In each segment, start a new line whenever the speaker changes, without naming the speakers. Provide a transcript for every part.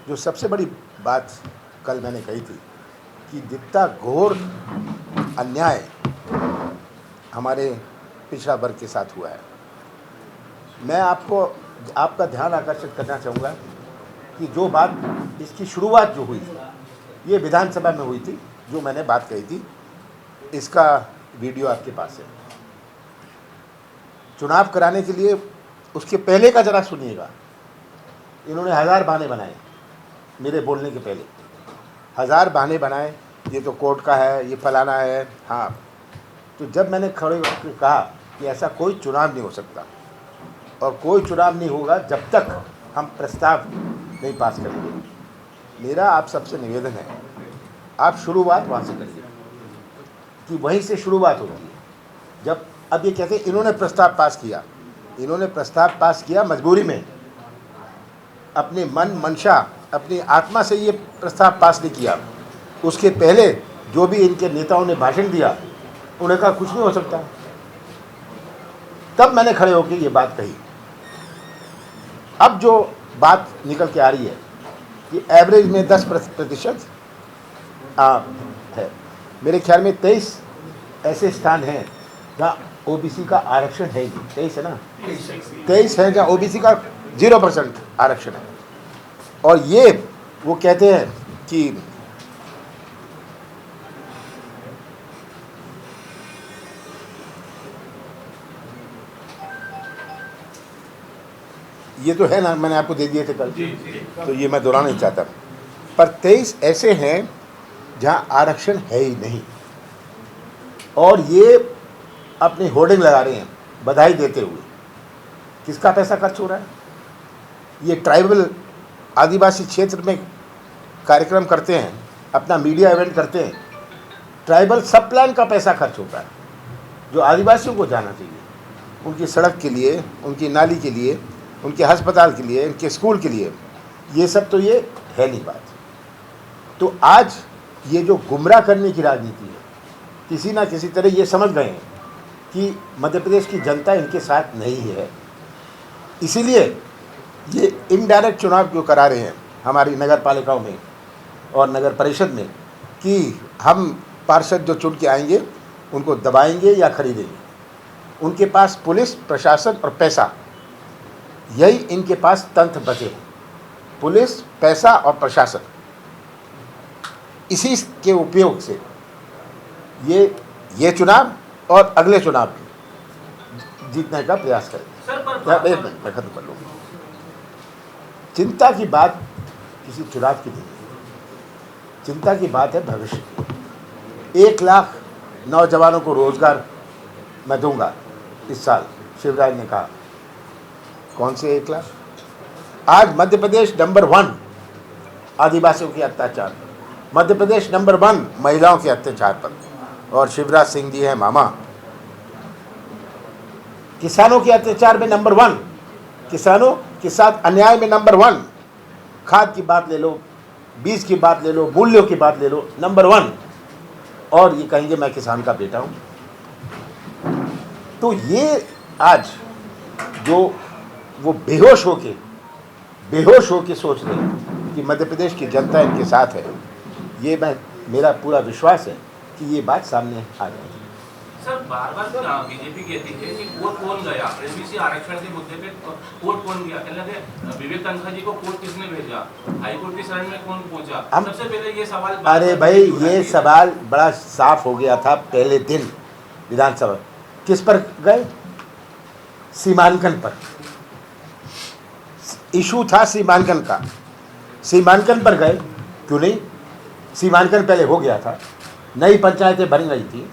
जो सबसे बड़ी बात कल मैंने कही थी कि जितना घोर अन्याय हमारे पिछड़ा वर्ग के साथ हुआ है, मैं आपका ध्यान आकर्षित करना चाहूँगा कि जो बात इसकी शुरुआत जो हुई ये विधानसभा में हुई थी, जो मैंने बात कही थी, इसका वीडियो आपके पास है। चुनाव कराने के लिए उसके पहले का जरा सुनिएगा। इन्होंने 1000 बहाने बनाए मेरे बोलने के पहले, 1000 बहाने बनाए, ये तो कोर्ट का है, ये फलाना है। हाँ, तो जब मैंने खड़े होकर कहा कि ऐसा कोई चुनाव नहीं हो सकता और कोई चुनाव नहीं होगा जब तक हम प्रस्ताव नहीं पास करेंगे, मेरा आप सबसे निवेदन है, आप शुरुआत वहाँ से करिए कि वहीं से शुरुआत होती है। जब अब ये कहते हैं इन्होंने प्रस्ताव पास किया मजबूरी में, अपने मन मंशा अपनी आत्मा से ये प्रस्ताव पास नहीं किया। उसके पहले जो भी इनके नेताओं ने भाषण दिया, उन्हें कहा कुछ नहीं हो सकता। तब मैंने खड़े होकर ये बात कही। अब जो बात निकल के आ रही है कि एवरेज में 10% है। मेरे ख्याल में 23 ऐसे स्थान हैं जहाँ ओबीसी का आरक्षण है ही। 23 है ना, 23 है जहाँ ओबीसी का 0% आरक्षण है। और ये वो कहते हैं कि ये तो है ना, मैंने आपको दे दिए थे कल, तो ये मैं दोहराना नहीं चाहता, पर 23 ऐसे हैं जहाँ आरक्षण है ही नहीं। और ये अपने होर्डिंग लगा रहे हैं बधाई देते हुए। किसका पैसा खर्च हो रहा है? ये ट्राइबल आदिवासी क्षेत्र में कार्यक्रम करते हैं, अपना मीडिया इवेंट करते हैं, ट्राइबल सब प्लान का पैसा खर्च होता है जो आदिवासियों को जाना चाहिए, उनकी सड़क के लिए, उनकी नाली के लिए, उनके अस्पताल के लिए, उनके स्कूल के लिए। ये सब तो ये है नहीं बात। तो आज ये जो गुमराह करने की राजनीति है, किसी ना किसी तरह ये समझ गए हैं कि मध्य प्रदेश की जनता इनके साथ नहीं है। इसीलिए ये इनडायरेक्ट चुनाव क्यों करा रहे हैं हमारी नगर पालिकाओं में और नगर परिषद में कि हम पार्षद जो चुन के आएंगे उनको दबाएंगे या खरीदेंगे। उनके पास पुलिस, प्रशासन और पैसा, यही इनके पास तंत्र बचे हैं। पुलिस, पैसा और प्रशासन, इसी के उपयोग से ये चुनाव और अगले चुनाव जीतने का प्रयास करें। एक मिनट मैं खत्म कर लूँगा। चिंता की बात किसी चुनाव की नहीं है, चिंता की बात है भविष्य की। 1 लाख नौजवानों को रोजगार मैं दूंगा इस साल, शिवराज ने कहा। कौन से 1 लाख? आज मध्य प्रदेश नंबर 1 आदिवासियों के अत्याचार पर, मध्य प्रदेश नंबर 1 महिलाओं के अत्याचार पर, और शिवराज सिंह जी हैं मामा। किसानों के अत्याचार में नंबर 1, किसानों के साथ अन्याय में नंबर 1। खाद की बात ले लो, बीज की बात ले लो, मूल्यों की बात ले लो, नंबर 1। और ये कहेंगे मैं किसान का बेटा हूं। तो ये आज जो वो बेहोश होके सोच रहे हैं कि मध्य प्रदेश की जनता इनके साथ है, ये मेरा पूरा विश्वास है कि ये बात सामने आ जाएगी।
सर, बार-बार बीजेपी कहती है कि कोर्ट कौन गया, एसबीसी आरक्षण के मुद्दे पे कोर्ट कौन गया? कहते विवेक तनखा जी को कोर्ट किसने भेजा, हाईकोर्ट की शरण में कौन पहुंचा? सबसे पहले ये सवाल।
अरे भाई, ये सवाल बड़ा साफ हो गया था पहले दिन विधानसभा। किस पर गए? सीमांकन पर इशू था, सीमांकन का। सीमांकन पर गए, क्यों नहीं? सीमांकन पहले हो गया था, नई पंचायतें बन गई थी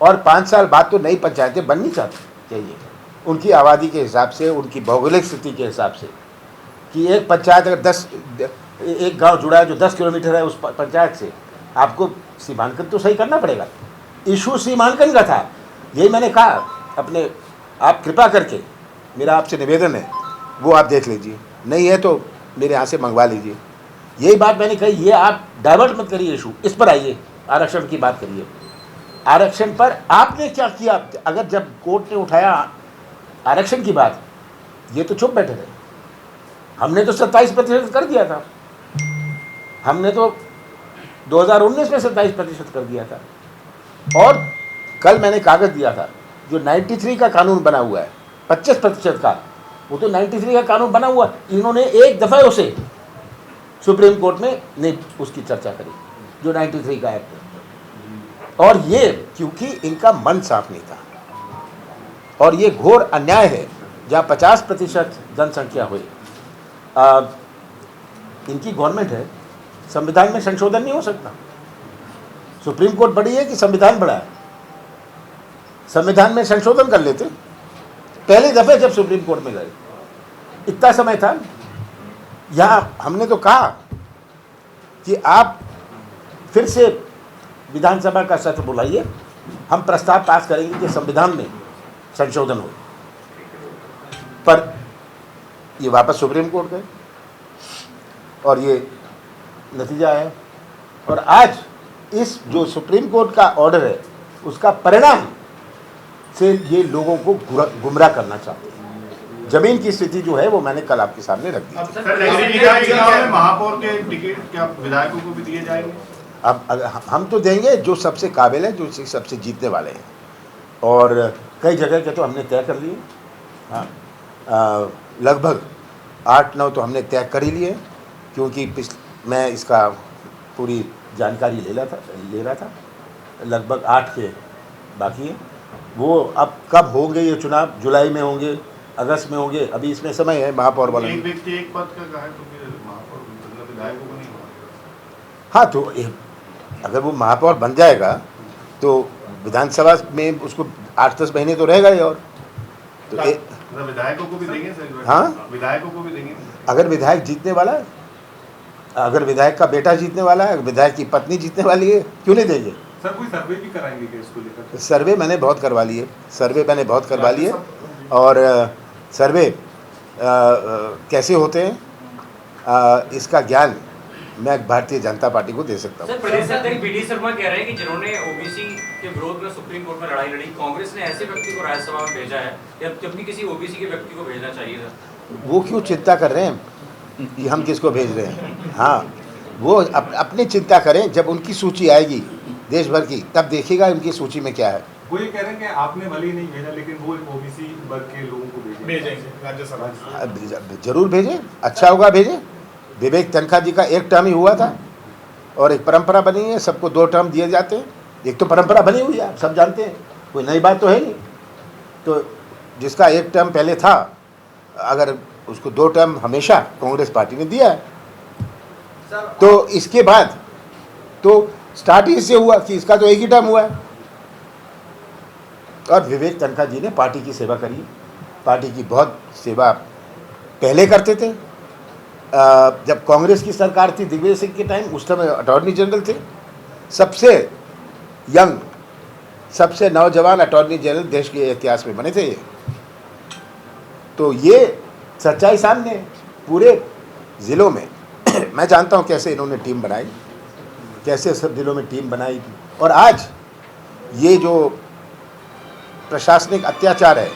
और 5 साल बाद तो नई पंचायतें बननी चाहिए उनकी आबादी के हिसाब से, उनकी भौगोलिक स्थिति के हिसाब से, कि एक पंचायत अगर एक गांव जुड़ा है जो 10 किलोमीटर है उस पंचायत से, आपको सीमांकन तो सही करना पड़ेगा। इशू सीमांकन का था, यही मैंने कहा। आप कृपा करके, मेरा आपसे निवेदन है, वो आप देख लीजिए, नहीं है तो मेरे यहाँ से मंगवा लीजिए। यही बात मैंने कही, ये आप डाइवर्ट मत करिए इशू, इस पर आइए, आरक्षण की बात करिए। आरक्षण पर आपने क्या किया? अगर जब कोर्ट ने उठाया आरक्षण की बात, ये तो चुप बैठे रहे। हमने तो 27% कर दिया था। हमने तो 2019 में 27% कर दिया था। और कल मैंने कागज़ दिया था, जो 93 का कानून बना हुआ है 25% का, वो तो 93 का कानून बना हुआ, इन्होंने एक दफ़ा उसे सुप्रीम कोर्ट में नहीं उसकी चर्चा करी, जो 93 का एक्ट है। और ये क्योंकि इनका मन साफ नहीं था, और ये घोर अन्याय है जहाँ 50% जनसंख्या हुई। इनकी गवर्नमेंट है, संविधान में संशोधन नहीं हो सकता। सुप्रीम कोर्ट बड़ी है कि संविधान बड़ा है? संविधान में संशोधन कर लेते। पहले दफे जब सुप्रीम कोर्ट में गए इतना समय था, यहाँ हमने तो कहा कि आप फिर से विधानसभा का सत्र बुलाइए, हम प्रस्ताव पास करेंगे कि संविधान में संशोधन हो। पर ये वापस सुप्रीम कोर्ट गए और ये नतीजा आया। और आज इस जो सुप्रीम कोर्ट का ऑर्डर है उसका परिणाम से ये लोगों को गुमराह करना चाहते हैं। जमीन की स्थिति जो है वो मैंने कल आपके सामने रख दी।
महापौर के टिकट क्या विधायकों को भी दिए जाएंगे?
अब हम तो देंगे जो सबसे काबिल है, जो सबसे जीतने वाले हैं, और कई जगह के तो हमने तय कर लिए। हाँ, लगभग 8-9 तो हमने तय कर ही लिए, क्योंकि मैं इसका पूरी जानकारी ले रहा था। लगभग 8 के बाकी है। वो अब कब होंगे ये चुनाव, जुलाई में होंगे, अगस्त में होंगे, अभी इसमें समय है। महापौर वाला
एक व्यक्ति एक पद का कहा है तो फिर महापौर मतलब विधायकों को नहीं होगा।
हाँ, तो अगर वो महापौर बन जाएगा तो विधानसभा में उसको 8-10 महीने तो रहेगा ही। और तो
विधायकों को भी देंगे सर?
हाँ,
विधायकों को भी देंगे।
अगर विधायक जीतने वाला है, अगर विधायक का बेटा जीतने वाला है, विधायक की पत्नी जीतने वाली है, क्यों नहीं देंगे?
सर कोई सर्वे भी कराएंगे क्या इसको लेकर?
सर्वे मैंने बहुत करवा लिए, और सर्वे कैसे होते हैं इसका ज्ञान मैं भारतीय जनता पार्टी को दे सकता हूँ।
सर, प्रदेश अध्यक्ष बीडी शर्मा कह रहे हैं कि जिन्होंने ओबीसी के विरोध में सुप्रीम कोर्ट में लड़ाई लड़ी, कांग्रेस ने ऐसे व्यक्ति को राज्यसभा में भेजा है, जबकि किसी ओबीसी के व्यक्ति को भेजना चाहिए था।
वो क्यों चिंता कर रहे हैं कि हम किसको भेज रहे हैं? हाँ, वो अपनी चिंता करें। जब उनकी सूची आएगी देश भर की, तब देखिएगा उनकी सूची में क्या है।
वो ये कह रहे हैं कि आपने भले ही नहीं भेजा, लेकिन वो ओबीसी वर्ग के लोगों को भेजेंगे राज्यसभा।
जरूर भेजें, अच्छा होगा भेजें। विवेक तनखा जी का 1 टर्म ही हुआ था, और एक परंपरा बनी है, सबको 2 टर्म दिए जाते हैं। एक तो परंपरा बनी हुई है, आप सब जानते हैं, कोई नई बात तो है नहीं। तो जिसका 1 टर्म पहले था, अगर उसको 2 टर्म हमेशा कांग्रेस पार्टी ने दिया है, तो इसके बाद तो स्टार्ट ही इससे हुआ कि इसका तो 1 ही टर्म हुआ है। और विवेक तनखा जी ने पार्टी की सेवा करी, पार्टी की बहुत सेवा पहले करते थे। जब कांग्रेस की सरकार थी दिग्विजय सिंह के टाइम, उस समय अटॉर्नी जनरल थे, सबसे यंग, सबसे नौजवान अटॉर्नी जनरल देश के इतिहास में बने थे ये। तो ये सच्चाई सामने है पूरे ज़िलों में। मैं जानता हूँ कैसे इन्होंने टीम बनाई, कैसे सब जिलों में टीम बनाई। और आज ये जो प्रशासनिक अत्याचार है,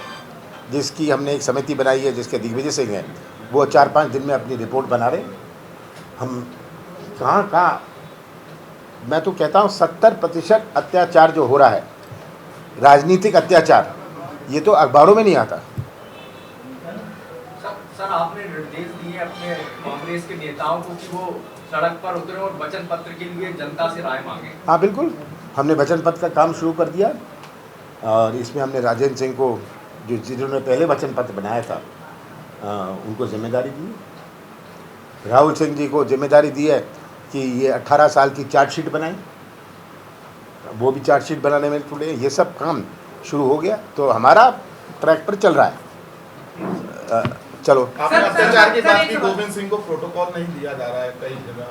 जिसकी हमने एक समिति बनाई है, जिसके दिग्विजय सिंह हैं, वो 4-5 दिन में अपनी रिपोर्ट बना रहे। हम कहाँ मैं तो कहता हूँ 70% अत्याचार जो हो रहा है, राजनीतिक अत्याचार, ये तो अखबारों में नहीं आता।
सर, आपने निर्देश दिए अपने कांग्रेस के नेताओं को कि वो सड़क पर उतरे और वचन पत्र के लिए जनता से राय मांगे।
हाँ बिल्कुल, हमने वचन पत्र का काम शुरू कर दिया, और इसमें हमने राजेंद्र सिंह को, जिन्होंने पहले वचन पत्र बनाया था, उनको जिम्मेदारी दी। राहुल सिंह जी को जिम्मेदारी दी है कि ये 18 साल की चार्जशीट बनाएं, वो भी चार्जशीट बनाने में जुड़े। ये सब काम शुरू हो गया, तो हमारा ट्रैक पर चल रहा है। चलो,
अत्याचार की बात की, गोविंद सिंह को प्रोटोकॉल नहीं दिया जा रहा है कई जगह,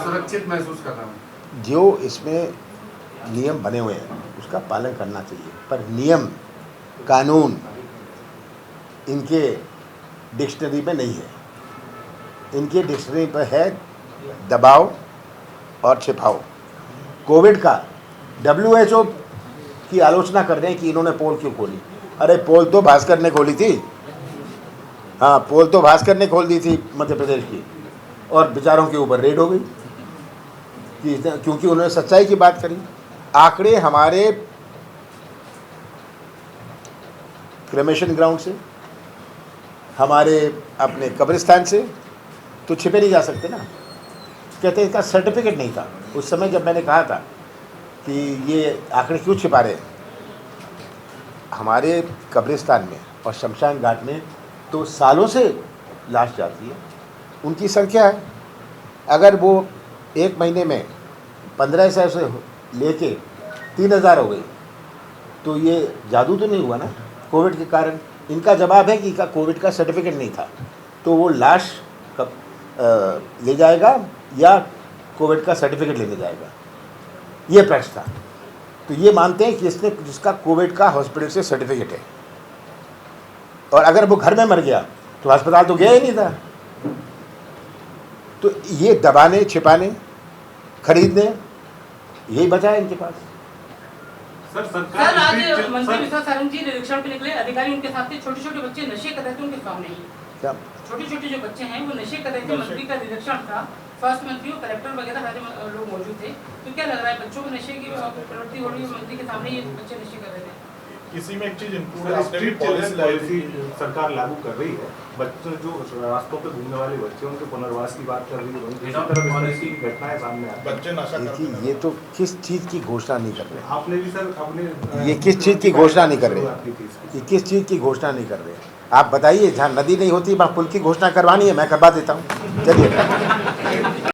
सुरक्षित महसूस कर रहा हूँ।
जो इसमें नियम बने हुए हैं उसका पालन करना चाहिए, पर नियम कानून इनके डिक्शनरी में नहीं है। इनके डिक्शनरी पर है दबाव और छिपाओ। कोविड का WHO की आलोचना कर रहे हैं कि इन्होंने पोल क्यों खोली। अरे पोल तो भास्कर ने खोली थी। हाँ, पोल तो भास्कर ने खोल दी थी मध्य प्रदेश की। और बेचारों के ऊपर रेड हो गई क्योंकि उन्होंने सच्चाई की बात करी। आंकड़े हमारे क्रेमेशन ग्राउंड से, हमारे अपने कब्रिस्तान से तो छिपे नहीं जा सकते ना। कहते इसका सर्टिफिकेट नहीं था। उस समय जब मैंने कहा था कि ये आंकड़े क्यों छिपा रहे हैं, हमारे कब्रिस्तान में और शमशान घाट में तो सालों से लाश जाती है, उनकी संख्या है। अगर वो एक महीने में 1500 से लेके 3000 हो गई तो ये जादू तो नहीं हुआ ना कोविड के कारण। इनका जवाब है कि इनका कोविड का सर्टिफिकेट नहीं था, तो वो लाश कब ले जाएगा या कोविड का सर्टिफिकेट लेने जाएगा, ये प्रश्न था। तो ये मानते हैं कि इसने जिसका कोविड का हॉस्पिटल से सर्टिफिकेट है, और अगर वो घर में मर गया तो अस्पताल तो गया ही नहीं था। तो ये दबाने, छिपाने, खरीदने, यही बचा है इनके पास।
सर
सर
सरकार
आज मंत्री विश्वास सारंग जी निरीक्षण पे निकले, अधिकारी उनके साथ थे, छोटे छोटे बच्चे नशे कर रहे थे उनके सामने ही।
क्या
छोटे छोटे जो बच्चे हैं वो नशे कर रहे थे, मंत्री का निरीक्षण था, स्वास्थ्य मंत्री और कलेक्टर वगैरह सारे लोग मौजूद थे। तो क्या लग रहा है बच्चों को नशे की प्रवृत्ति हो रही है, मंत्री के सामने ये बच्चे नशे कर रहे थे?
किसी में एक चीज इंक्लूड
सर,
आपने भी
स्ट्रीट चिल्ड्रन
पॉलिसी
पॉलिसी सरकार लागू कर रही है। बच्चों जो रास्तों पे घूमने वाले बच्चे उनके पुनर्वास की बात कर रही है, वहीं दूसरी तरफ इस तरह की घटनाएं सामने आती हैं।
बच्चे नशा करते
देखिए, ये तो किस चीज़ की घोषणा नहीं कर रहे,
आपने भी सर अपने
ये किस चीज़ की घोषणा नहीं कर रहे,
शुरुआत की थी इसकी।
ये किस चीज़ की घोषणा नहीं कर रहे। आप बताइए, जहाँ नदी नहीं होती वहाँ पुल की घोषणा करवानी है, मैं करवा देता हूँ। चलिए।